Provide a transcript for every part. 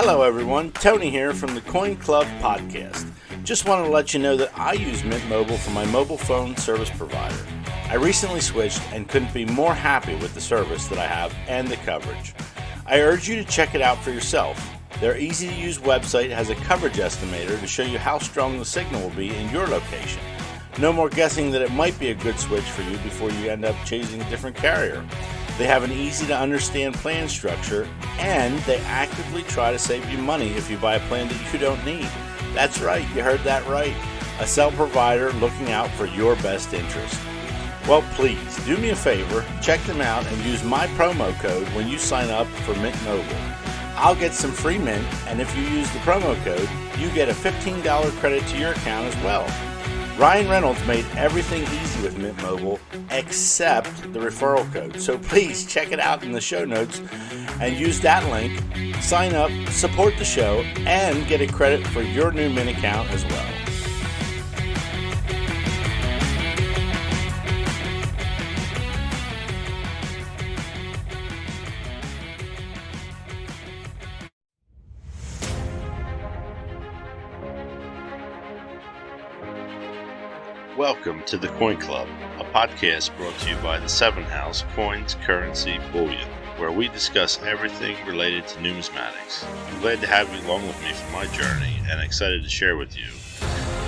Hello everyone, Tony here from the Coin Club podcast. Just wanted to let you know that I use Mint Mobile for my mobile phone service provider. I recently switched and couldn't be more happy with the service that I have and the coverage. I urge you to check it out for yourself. Their easy-to-use website has a coverage estimator to show you how strong the signal will be in your location. No more guessing that it might be a good switch for you before you end up chasing a different carrier. They have an easy-to-understand plan structure, and they actively try to save you money if you buy a plan that you don't need. That's right, you heard that right. A cell provider looking out for your best interest. Well, please, do me a favor, check them out and use my promo code when you sign up for Mint Mobile. I'll get some free Mint, and if you use the promo code, you get a $15 credit to your account as well. Ryan Reynolds made everything easy with Mint Mobile except the referral code. So please check it out in the show notes and use that link, sign up, support the show, and get a credit for your new Mint account as well. Welcome to the Coin Club, a podcast brought to you by the Seven House Coins, Currency, Bullion, where we discuss everything related to numismatics. I'm glad to have you along with me for my journey and excited to share with you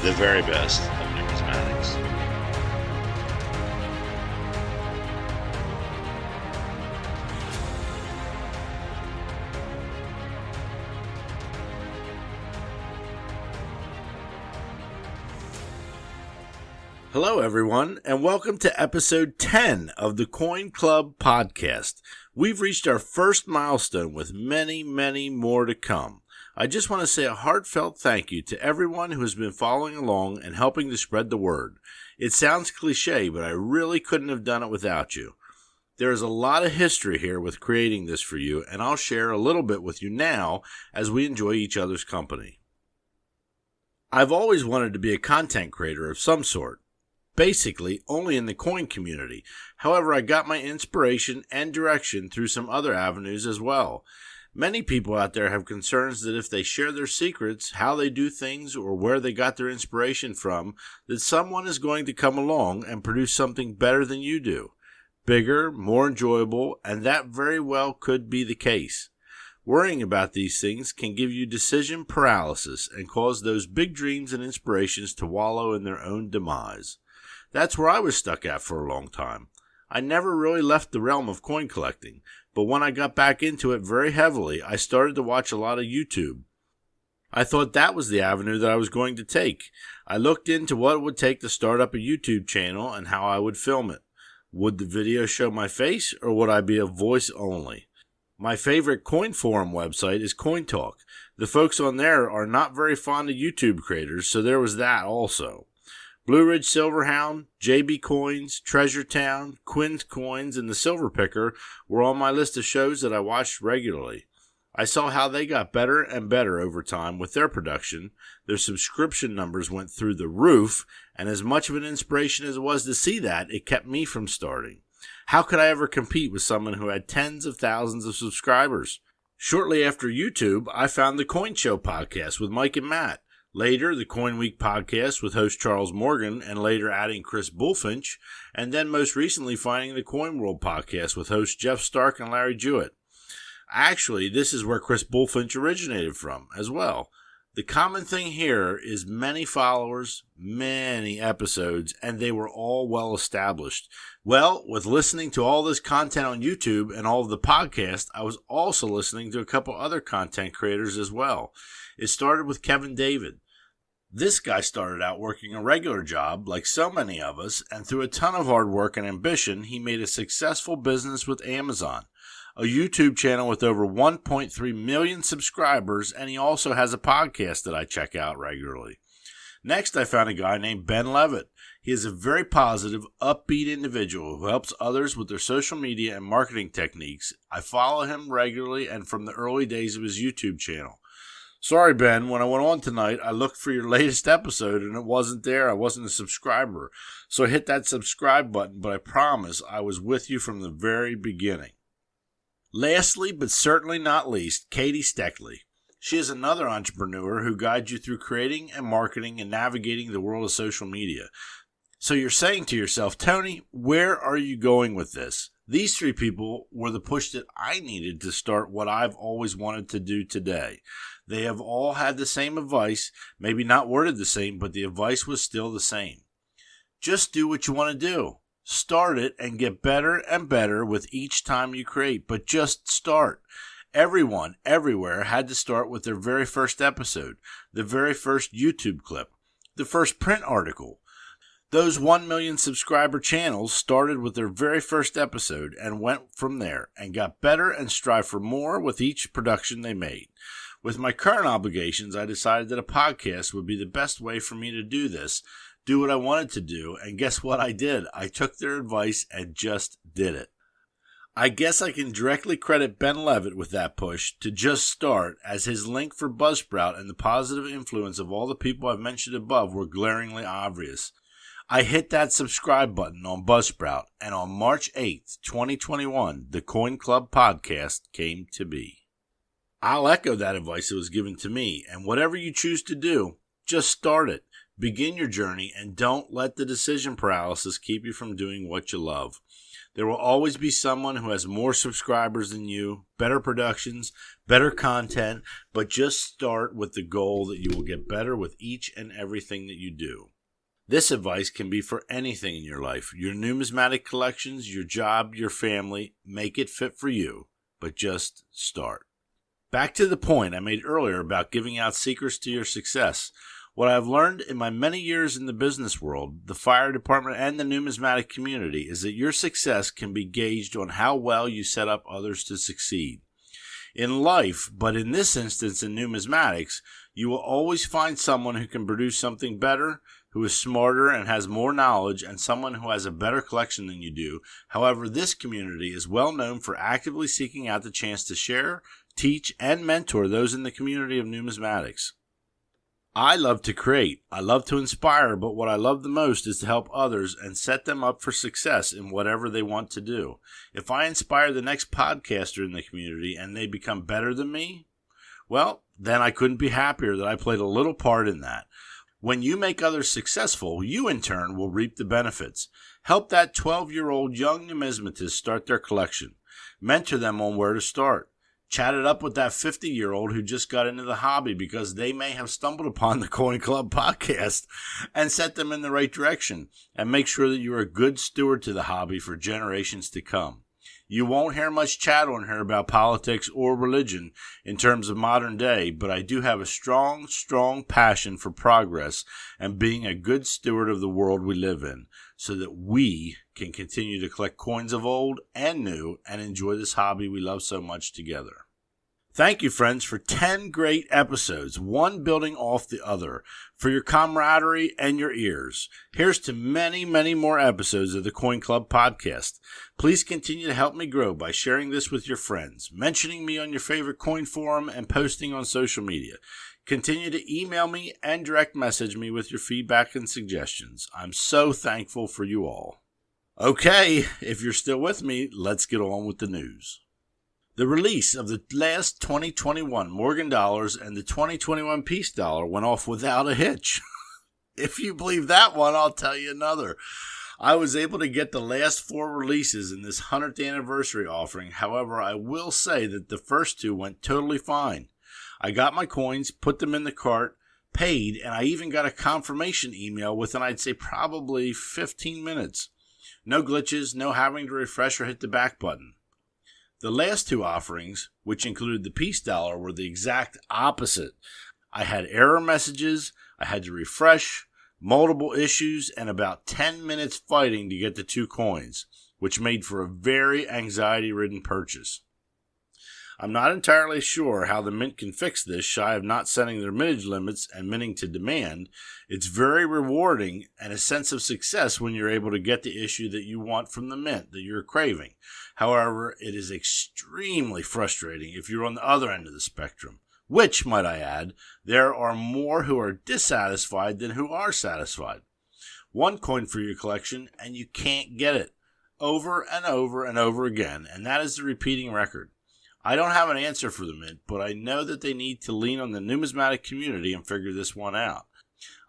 the very best of numismatics. Hello, everyone, and welcome to episode 10 of the Coin Club podcast. We've reached our first milestone with many, many more to come. I just want to say a heartfelt thank you to everyone who has been following along and helping to spread the word. It sounds cliche, but I really couldn't have done it without you. There is a lot of history here with creating this for you, and I'll share a little bit with you now as we enjoy each other's company. I've always wanted to be a content creator of some sort. Basically, only in the coin community. However, I got my inspiration and direction through some other avenues as well. Many people out there have concerns that if they share their secrets, how they do things, or where they got their inspiration from, that someone is going to come along and produce something better than you do. Bigger, more enjoyable, and that very well could be the case. Worrying about these things can give you decision paralysis and cause those big dreams and inspirations to wallow in their own demise. That's where I was stuck at for a long time. I never really left the realm of coin collecting, but when I got back into it very heavily, I started to watch a lot of YouTube. I thought that was the avenue that I was going to take. I looked into what it would take to start up a YouTube channel and how I would film it. Would the video show my face, or would I be a voice only? My favorite coin forum website is Coin Talk. The folks on there are not very fond of YouTube creators, so there was that also. Blue Ridge Silverhound, JB Coins, Treasure Town, Quinn's Coins, and the Silver Picker were on my list of shows that I watched regularly. I saw how they got better and better over time with their production. Their subscription numbers went through the roof, and as much of an inspiration as it was to see that, it kept me from starting. How could I ever compete with someone who had tens of thousands of subscribers? Shortly after YouTube, I found the Coin Show podcast with Mike and Matt. Later, the Coin Week podcast with host Charles Morgan, and later adding Chris Bullfinch, and then most recently finding the Coin World podcast with hosts Jeff Stark and Larry Jewett. Actually, this is where Chris Bullfinch originated from as well. The common thing here is many followers, many episodes, and they were all well established. Well, with listening to all this content on YouTube and all of the podcasts, I was also listening to a couple other content creators as well. It started with Kevin David. This guy started out working a regular job, like so many of us, and through a ton of hard work and ambition, he made a successful business with Amazon, a YouTube channel with over 1.3 million subscribers, and he also has a podcast that I check out regularly. Next, I found a guy named Ben Levitt. He is a very positive, upbeat individual who helps others with their social media and marketing techniques. I follow him regularly and from the early days of his YouTube channel. Sorry, Ben, when I went on tonight, I looked for your latest episode and it wasn't there. I wasn't a subscriber. So I hit that subscribe button, but I promise I was with you from the very beginning. Lastly, but certainly not least, Katie Steckley. She is another entrepreneur who guides you through creating and marketing and navigating the world of social media. So you're saying to yourself, Tony, where are you going with this? These three people were the push that I needed to start what I've always wanted to do today. They have all had the same advice, maybe not worded the same, but the advice was still the same. Just do what you want to do. Start it and get better and better with each time you create, but just start. Everyone, everywhere, had to start with their very first episode, the very first YouTube clip, the first print article. Those 1 million subscriber channels started with their very first episode and went from there and got better and strive for more with each production they made. With my current obligations, I decided that a podcast would be the best way for me to do this, do what I wanted to do, and guess what I did? I took their advice and just did it. I guess I can directly credit Ben Levitt with that push to just start, as his link for Buzzsprout and the positive influence of all the people I've mentioned above were glaringly obvious. I hit that subscribe button on Buzzsprout, and on March 8th, 2021, the Coin Club podcast came to be. I'll echo that advice that was given to me, and whatever you choose to do, just start it. Begin your journey, and don't let the decision paralysis keep you from doing what you love. There will always be someone who has more subscribers than you, better productions, better content, but just start with the goal that you will get better with each and everything that you do. This advice can be for anything in your life, your numismatic collections, your job, your family. Make it fit for you, but just start. Back to the point I made earlier about giving out secrets to your success. What I've learned in my many years in the business world, the fire department, and the numismatic community is that your success can be gauged on how well you set up others to succeed. In life, but in this instance in numismatics, you will always find someone who can produce something better, who is smarter and has more knowledge, and someone who has a better collection than you do. However, this community is well known for actively seeking out the chance to share, teach, and mentor those in the community of numismatics. I love to create, I love to inspire, but what I love the most is to help others and set them up for success in whatever they want to do. If I inspire the next podcaster in the community and they become better than me, well, then I couldn't be happier that I played a little part in that. When you make others successful, you in turn will reap the benefits. Help that 12-year-old young numismatist start their collection. Mentor them on where to start. Chat it up with that 50-year-old who just got into the hobby because they may have stumbled upon the Coin Club podcast, and set them in the right direction, and make sure that you're a good steward to the hobby for generations to come. You won't hear much chat on here about politics or religion in terms of modern day, but I do have a strong passion for progress and being a good steward of the world we live in, so that we can continue to collect coins of old and new and enjoy this hobby we love so much together. Thank you, friends, for 10 great episodes, one building off the other, for your camaraderie and your ears. Here's to many, many more episodes of the Coin Club podcast. Please continue to help me grow by sharing this with your friends, mentioning me on your favorite coin forum, and posting on social media. Continue to email me and direct message me with your feedback and suggestions. I'm so thankful for you all. Okay, if you're still with me, let's get on with the news. The release of the last 2021 Morgan dollars and the 2021 Peace dollar went off without a hitch. If you believe that one, I'll tell you another. I was able to get the last 4 releases in this 100th anniversary offering. However, I will say that the first 2 went totally fine. I got my coins, put them in the cart, paid, and I even got a confirmation email within, I'd say, probably 15 minutes. No glitches, no having to refresh or hit the back button. The last 2 offerings, which included the Peace dollar, were the exact opposite. I had error messages, I had to refresh, multiple issues, and about 10 minutes fighting to get the 2 coins, which made for a very anxiety-ridden purchase. I'm not entirely sure how the Mint can fix this, shy of not setting their mintage limits and minting to demand. It's very rewarding and a sense of success when you're able to get the issue that you want from the Mint that you're craving. However, it is extremely frustrating if you're on the other end of the spectrum, which, might I add, there are more who are dissatisfied than who are satisfied. 1 coin for your collection and you can't get it over and over and over again, and that is the repeating record. I don't have an answer for the Mint, but I know that they need to lean on the numismatic community and figure this one out.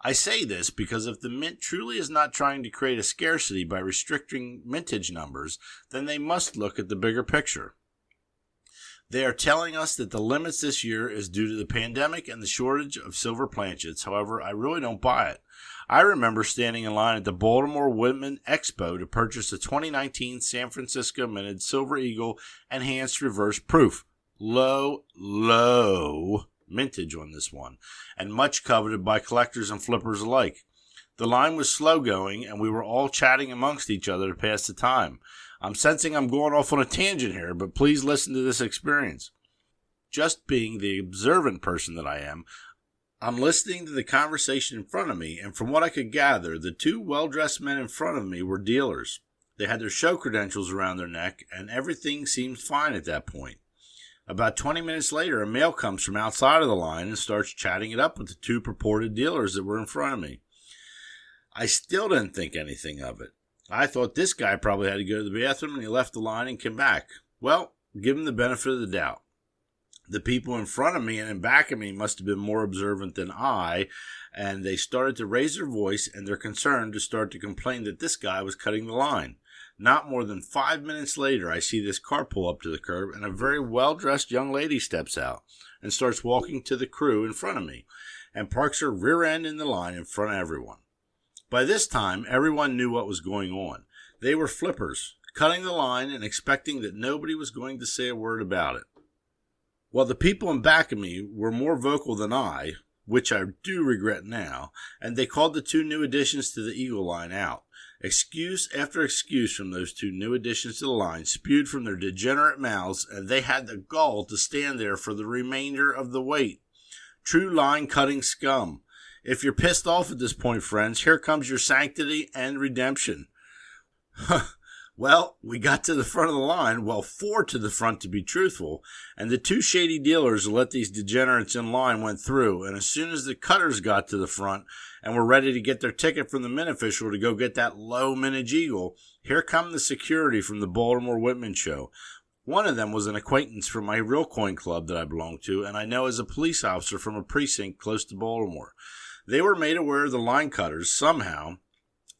I say this because if the Mint truly is not trying to create a scarcity by restricting mintage numbers, then they must look at the bigger picture. They are telling us that the limits this year is due to the pandemic and the shortage of silver planchets. However, I really don't buy it. I remember standing in line at the Baltimore Woodman Expo to purchase a 2019 San Francisco minted Silver Eagle enhanced reverse proof. Low mintage on this one, and much coveted by collectors and flippers alike. The line was slow going, and we were all chatting amongst each other to pass the time. I'm sensing I'm going off on a tangent here, but please listen to this experience. Just being the observant person that I am, I'm listening to the conversation in front of me, and from what I could gather, the two well-dressed men in front of me were dealers. They had their show credentials around their neck, and everything seemed fine at that point. About 20 minutes later, a male comes from outside of the line and starts chatting it up with the two purported dealers that were in front of me. I still didn't think anything of it. I thought this guy probably had to go to the bathroom and he left the line and came back. Well, give him the benefit of the doubt. The people in front of me and in back of me must have been more observant than I, and they started to raise their voice and their concern to start to complain that this guy was cutting the line. Not more than 5 minutes later, I see this car pull up to the curb, and a very well-dressed young lady steps out and starts walking to the crew in front of me and parks her rear end in the line in front of everyone. By this time, everyone knew what was going on. They were flippers, cutting the line and expecting that nobody was going to say a word about it. While the people in back of me were more vocal than I, which I do regret now, and they called the two new additions to the Eagle line out. Excuse after excuse from those two new additions to the line spewed from their degenerate mouths, and they had the gall to stand there for the remainder of the wait. True line-cutting scum. If you're pissed off at this point, friends, here comes your sanctity and redemption. Well, we got to the front of the line, well, 4 to the front to be truthful, and the two shady dealers who let these degenerates in line went through, and as soon as the cutters got to the front and were ready to get their ticket from the mint official to go get that low mintage Eagle, here come the security from the Baltimore Whitman show. One of them was an acquaintance from my real coin club that I belong to, and I know as a police officer from a precinct close to Baltimore. They were made aware of the line cutters somehow,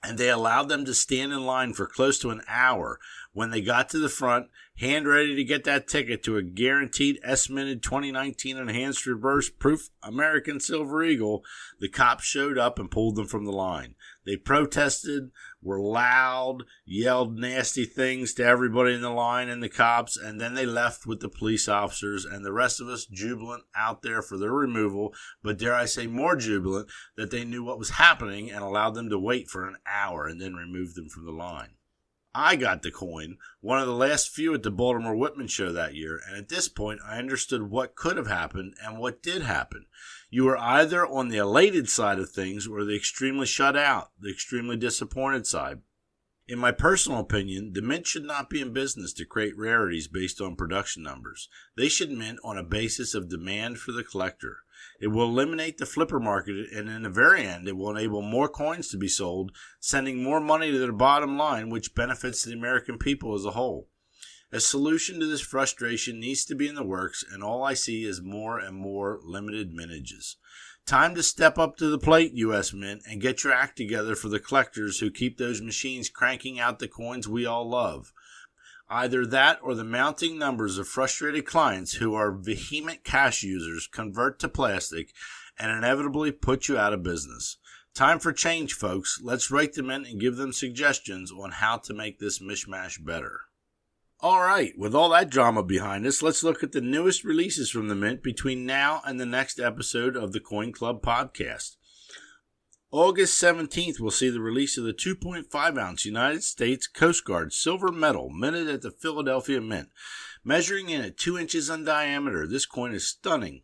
and they allowed them to stand in line for close to an hour. When they got to the front, hand ready to get that ticket to a guaranteed S-minted 2019 enhanced reverse proof American Silver Eagle, the cops showed up and pulled them from the line. They protested, were loud, yelled nasty things to everybody in the line and the cops, and then they left with the police officers and the rest of us jubilant out there for their removal, but dare I say more jubilant that they knew what was happening and allowed them to wait for an hour and then removed them from the line. I got the coin, one of the last few at the Baltimore Whitman show that year, and at this point I understood what could have happened and what did happen. You were either on the elated side of things or the extremely shut out, the extremely disappointed side. In my personal opinion, the mint should not be in business to create rarities based on production numbers. They should mint on a basis of demand for the collector. It will eliminate the flipper market, and in the very end, it will enable more coins to be sold, sending more money to their bottom line, which benefits the American people as a whole. A solution to this frustration needs to be in the works, and all I see is more and more limited mintages. Time to step up to the plate, U.S. Mint, and get your act together for the collectors who keep those machines cranking out the coins we all love. Either that or the mounting numbers of frustrated clients who are vehement cash users convert to plastic and inevitably put you out of business. Time for change, folks. Let's write them in and give them suggestions on how to make this mishmash better. All right, with all that drama behind us, let's look at the newest releases from the Mint between now and the next episode of the Coin Club podcast. August 17th will see the release of the 2.5-ounce United States Coast Guard silver medal minted at the Philadelphia Mint. Measuring in at 2 inches in diameter, this coin is stunning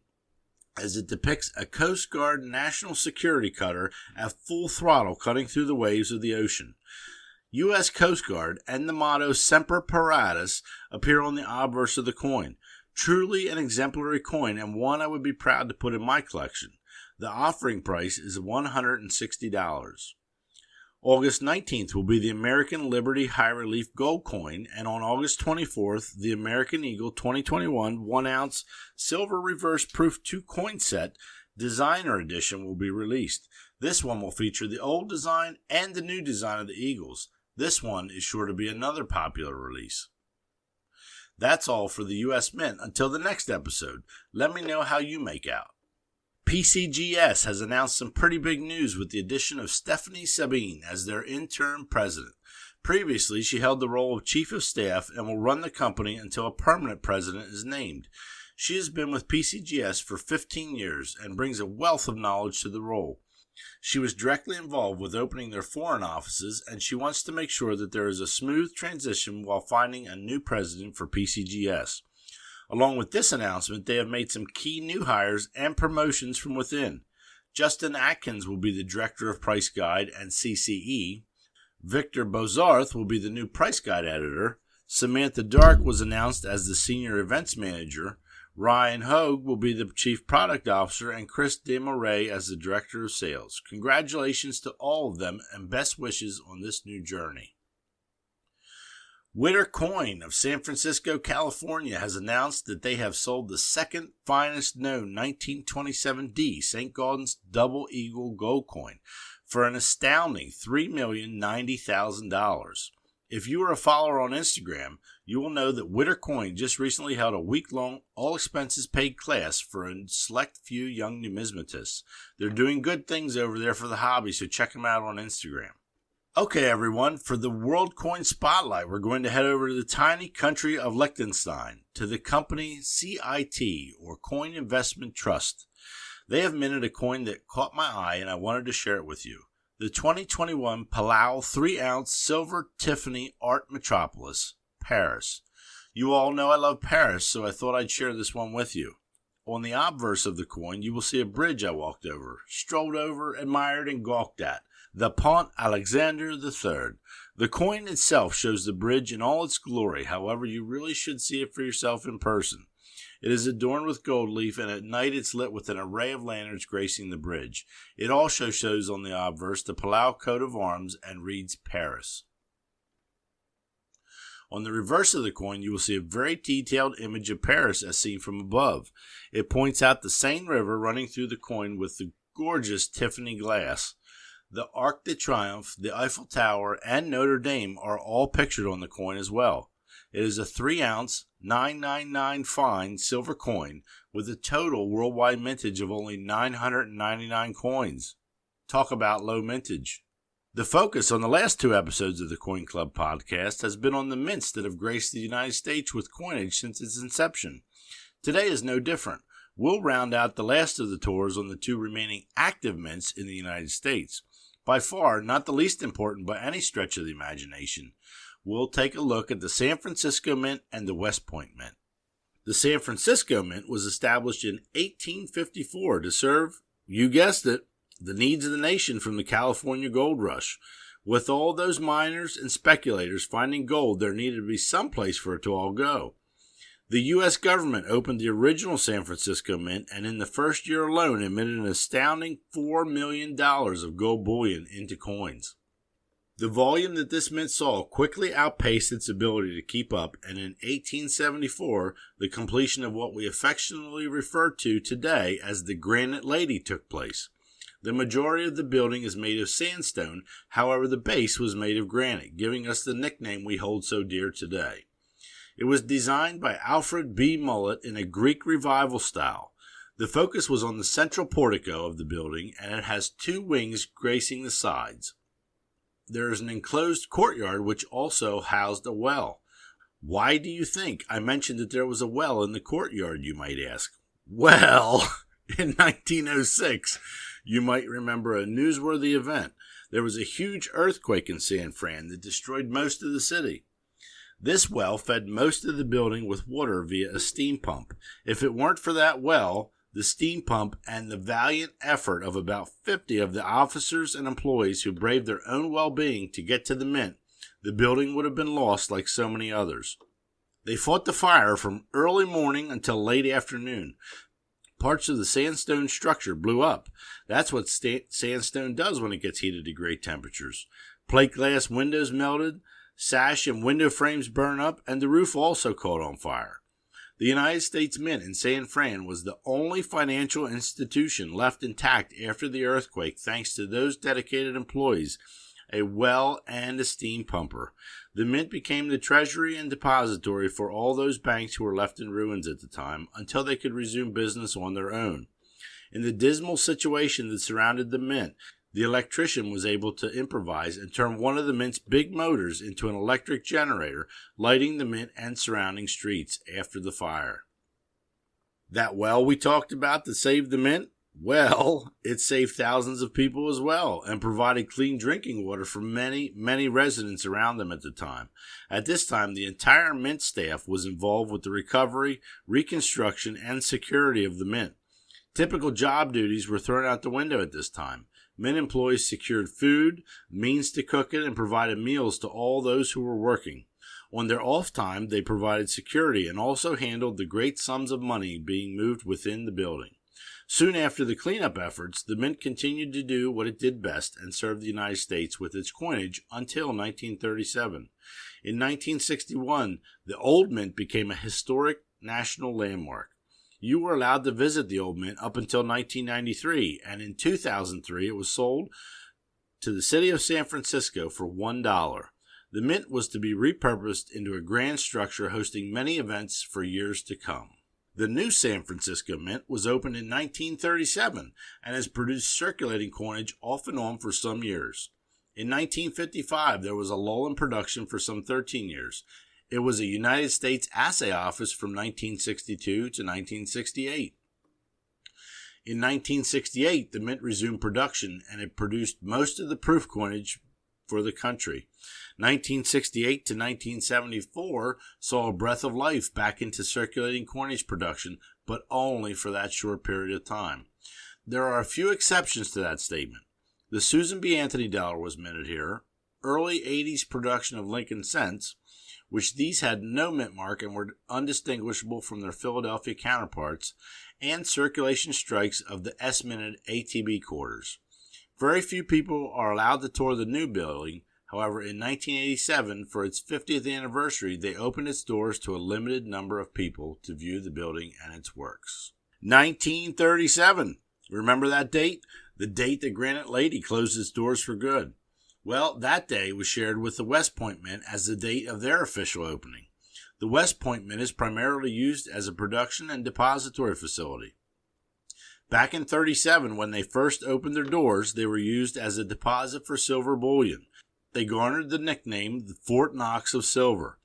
as it depicts a Coast Guard national security cutter at full throttle cutting through the waves of the ocean. U.S. Coast Guard and the motto Semper Paratus appear on the obverse of the coin. Truly an exemplary coin and one I would be proud to put in my collection. The offering price is $160. August 19th will be the American Liberty High Relief Gold Coin, and on August 24th, the American Eagle 2021 1-ounce Silver Reverse Proof 2 coin set Designer Edition will be released. This one will feature the old design and the new design of the Eagles. This one is sure to be another popular release. That's all for the U.S. Mint. Until the next episode, let me know how you make out. PCGS has announced some pretty big news with the addition of Stephanie Sabine as their interim president. Previously, she held the role of chief of staff and will run the company until a permanent president is named. She has been with PCGS for 15 years and brings a wealth of knowledge to the role. She was directly involved with opening their foreign offices, and she wants to make sure that there is a smooth transition while finding a new president for PCGS. Along with this announcement, they have made some key new hires and promotions from within. Justin Atkins will be the Director of Price Guide and CCE. Victor Bozarth will be the new Price Guide Editor. Samantha Dark was announced as the Senior Events Manager. Ryan Hogue will be the Chief Product Officer, and Chris DeMoray as the Director of Sales. Congratulations to all of them, and best wishes on this new journey. Witter Coin of San Francisco, California has announced that they have sold the second finest known 1927D St. Gaudens Double Eagle Gold Coin for an astounding $3,090,000. If you are a follower on Instagram, you will know that Witter Coin just recently held a week-long, all-expenses-paid class for a select few young numismatists. They're doing good things over there for the hobby, so check them out on Instagram. Okay, everyone, for the World Coin Spotlight, we're going to head over to the tiny country of Liechtenstein, to the company CIT, or Coin Investment Trust. They have minted a coin that caught my eye, and I wanted to share it with you. The 2021 Palau 3-ounce Silver Tiffany Art Metropolis, Paris. You all know I love Paris, so I thought I'd share this one with you. On the obverse of the coin, you will see a bridge I walked over, strolled over, admired, and gawked at. The Pont Alexander III. The coin itself shows the bridge in all its glory, however, you really should see it for yourself in person. It is adorned with gold leaf, and at night it's lit with an array of lanterns gracing the bridge. It also shows on the obverse the Palau coat of arms and reads Paris. On the reverse of the coin, you will see a very detailed image of Paris as seen from above. It points out the Seine River running through the coin with the gorgeous Tiffany glass. The Arc de Triomphe, the Eiffel Tower, and Notre Dame are all pictured on the coin as well. It is a 3-ounce, 999 fine silver coin with a total worldwide mintage of only 999 coins. Talk about low mintage. The focus on the last 2 episodes of the Coin Club podcast has been on the mints that have graced the United States with coinage since its inception. Today is no different. We'll round out the last of the tours on the 2 remaining active mints in the United States. By far, not the least important by any stretch of the imagination, we'll take a look at the San Francisco Mint and the West Point Mint. The San Francisco Mint was established in 1854 to serve, you guessed it, the needs of the nation from the California gold rush. With all those miners and speculators finding gold, there needed to be some place for it to all go. The U.S. government opened the original San Francisco Mint, and in the first year alone emitted an astounding $4 million of gold bullion into coins. The volume that this mint saw quickly outpaced its ability to keep up, and in 1874, the completion of what we affectionately refer to today as the Granite Lady took place. The majority of the building is made of sandstone, however the base was made of granite, giving us the nickname we hold so dear today. It was designed by Alfred B. Mullett in a Greek Revival style. The focus was on the central portico of the building, and it has 2 wings gracing the sides. There is an enclosed courtyard which also housed a well. Why do you think I mentioned that there was a well in the courtyard, you might ask? Well, in 1906, you might remember a newsworthy event. There was a huge earthquake in San Fran that destroyed most of the city. This well fed most of the building with water via a steam pump. If it weren't for that well, the steam pump, and the valiant effort of about 50 of the officers and employees who braved their own well-being to get to the mint, the building would have been lost like so many others. They fought the fire from early morning until late afternoon. Parts of the sandstone structure blew up. That's what sandstone does when it gets heated to great temperatures. Plate glass windows melted, sash and window frames burned up, and the roof also caught on fire. The United States Mint in San Fran was the only financial institution left intact after the earthquake thanks to those dedicated employees, a well and a steam pumper. The Mint became the treasury and depository for all those banks who were left in ruins at the time until they could resume business on their own. In the dismal situation that surrounded the Mint, the electrician was able to improvise and turn one of the Mint's big motors into an electric generator, lighting the Mint and surrounding streets after the fire. That well we talked about that saved the Mint? Well, it saved thousands of people as well and provided clean drinking water for many, many residents around them at the time. At this time, the entire Mint staff was involved with the recovery, reconstruction, and security of the Mint. Typical job duties were thrown out the window at this time. Mint employees secured food, means to cook it, and provided meals to all those who were working. On their off time, they provided security and also handled the great sums of money being moved within the building. Soon after the cleanup efforts, the Mint continued to do what it did best and serve the United States with its coinage until 1937. In 1961, the Old Mint became a historic national landmark. You were allowed to visit the Old Mint up until 1993, and in 2003 it was sold to the city of San Francisco for $1. The Mint was to be repurposed into a grand structure hosting many events for years to come. The new San Francisco Mint was opened in 1937 and has produced circulating coinage off and on for some years. In 1955, there was a lull in production for some 13 years. It was a United States assay office from 1962 to 1968. In 1968, the Mint resumed production and it produced most of the proof coinage for the country. 1968 to 1974 saw a breath of life back into circulating coinage production, but only for that short period of time. There are a few exceptions to that statement. The Susan B. Anthony dollar was minted here, early 80s production of Lincoln cents, which these had no mint mark and were undistinguishable from their Philadelphia counterparts, and circulation strikes of the S-minted ATB quarters. Very few people are allowed to tour the new building. However, in 1987, for its 50th anniversary, they opened its doors to a limited number of people to view the building and its works. 1937. Remember that date? The date that Granite Lady closed its doors for good. Well, that day was shared with the West Point Mint as the date of their official opening. The West Point Mint is primarily used as a production and depository facility. Back in 1937, when they first opened their doors, they were used as a deposit for silver bullion. They garnered the nickname the Fort Knox of Silver.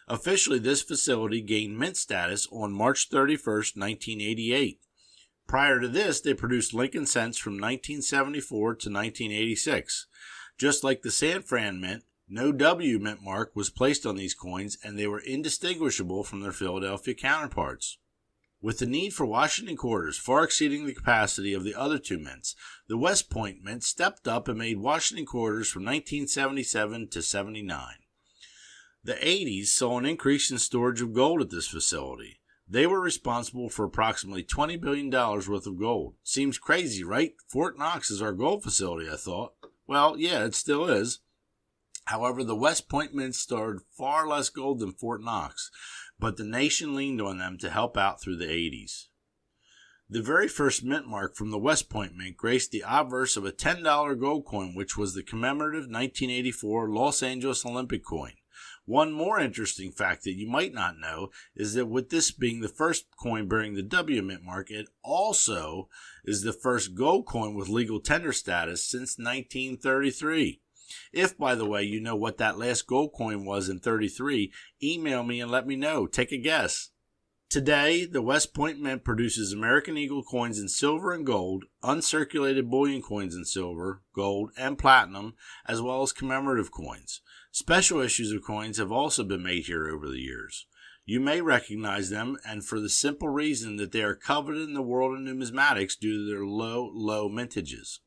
Officially, this facility gained mint status on March 31, 1988. Prior to this, they produced Lincoln cents from 1974 to 1986. Just like the San Fran Mint, no W mint mark was placed on these coins, and they were indistinguishable from their Philadelphia counterparts. With the need for Washington quarters far exceeding the capacity of the other two mints, the West Point Mint stepped up and made Washington quarters from 1977 to 79. The 80s saw an increase in storage of gold at this facility. They were responsible for approximately $20 billion worth of gold. Seems crazy, right? Fort Knox is our gold facility, I thought. Well, yeah, it still is. However, the West Point Mint stored far less gold than Fort Knox, but the nation leaned on them to help out through the 80s. The very first mint mark from the West Point Mint graced the obverse of a $10 gold coin, which was the commemorative 1984 Los Angeles Olympic coin. One more interesting fact that you might not know is that with this being the first coin bearing the W mint mark, it also is the first gold coin with legal tender status since 1933. If, by the way, you know what that last gold coin was in 33, email me and let me know. Take a guess. Today, the West Point Mint produces American Eagle coins in silver and gold, uncirculated bullion coins in silver, gold, and platinum, as well as commemorative coins. Special issues of coins have also been made here over the years. You may recognize them, and for the simple reason that they are coveted in the world of numismatics due to their low mintages.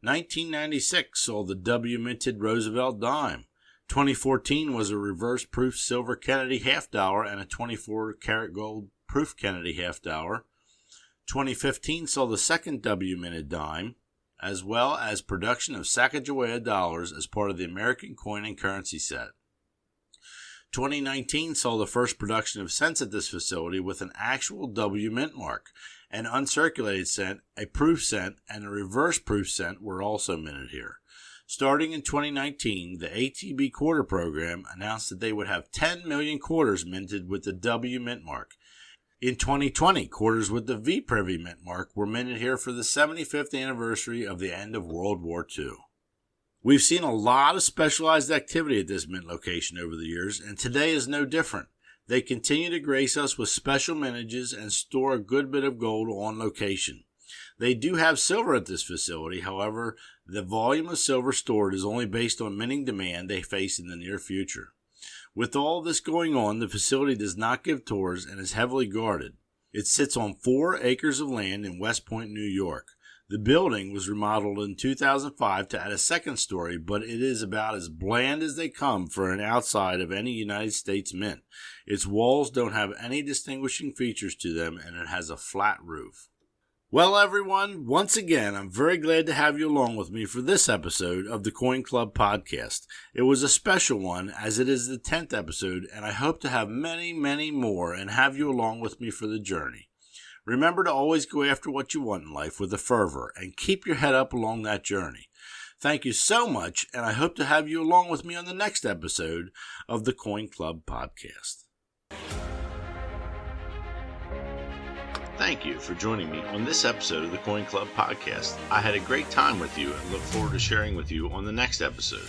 1996 saw the W minted Roosevelt dime. 2014 was a reverse proof silver Kennedy half dollar and a 24 karat gold proof Kennedy half dollar. 2015 saw the second W minted dime, as well as production of Sacagawea dollars as part of the American coin and currency set. 2019 saw the first production of cents at this facility with an actual W mint mark. An uncirculated cent, a proof cent, and a reverse proof cent were also minted here. Starting in 2019, the ATB quarter program announced that they would have 10 million quarters minted with the W mint mark. In 2020, quarters with the V Privy mint mark were minted here for the 75th anniversary of the end of World War II. We've seen a lot of specialized activity at this mint location over the years, and today is no different. They continue to grace us with special mintages and store a good bit of gold on location. They do have silver at this facility, however, the volume of silver stored is only based on minting demand they face in the near future. With all this going on, the facility does not give tours and is heavily guarded. It sits on 4 acres of land in West Point, New York. The building was remodeled in 2005 to add a second story, but it is about as bland as they come for an outside of any United States mint. Its walls don't have any distinguishing features to them, and it has a flat roof. Well, everyone, once again, I'm very glad to have you along with me for this episode of the Coin Club podcast. It was a special one, as it is the 10th episode, and I hope to have many, many more and have you along with me for the journey. Remember to always go after what you want in life with a fervor and keep your head up along that journey. Thank you so much, and I hope to have you along with me on the next episode of the Coin Club podcast. Thank you for joining me on this episode of the Coin Club podcast. I had a great time with you and look forward to sharing with you on the next episode.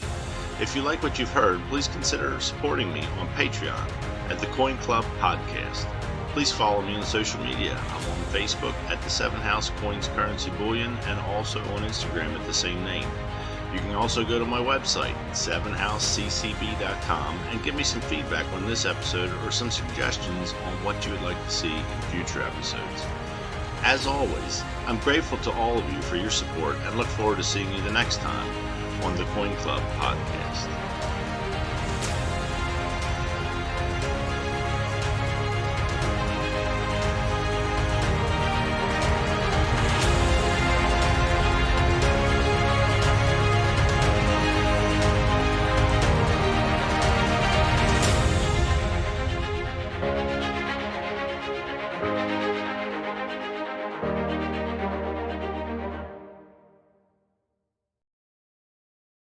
If you like what you've heard, please consider supporting me on Patreon at the Coin Club podcast. Please follow me on social media. I'm on Facebook at the 7 House Coins Currency Bullion and also on Instagram at the same name. You can also go to my website, 7houseccb.com, and give me some feedback on this episode or some suggestions on what you would like to see in future episodes. As always, I'm grateful to all of you for your support and look forward to seeing you the next time on the Coin Club podcast.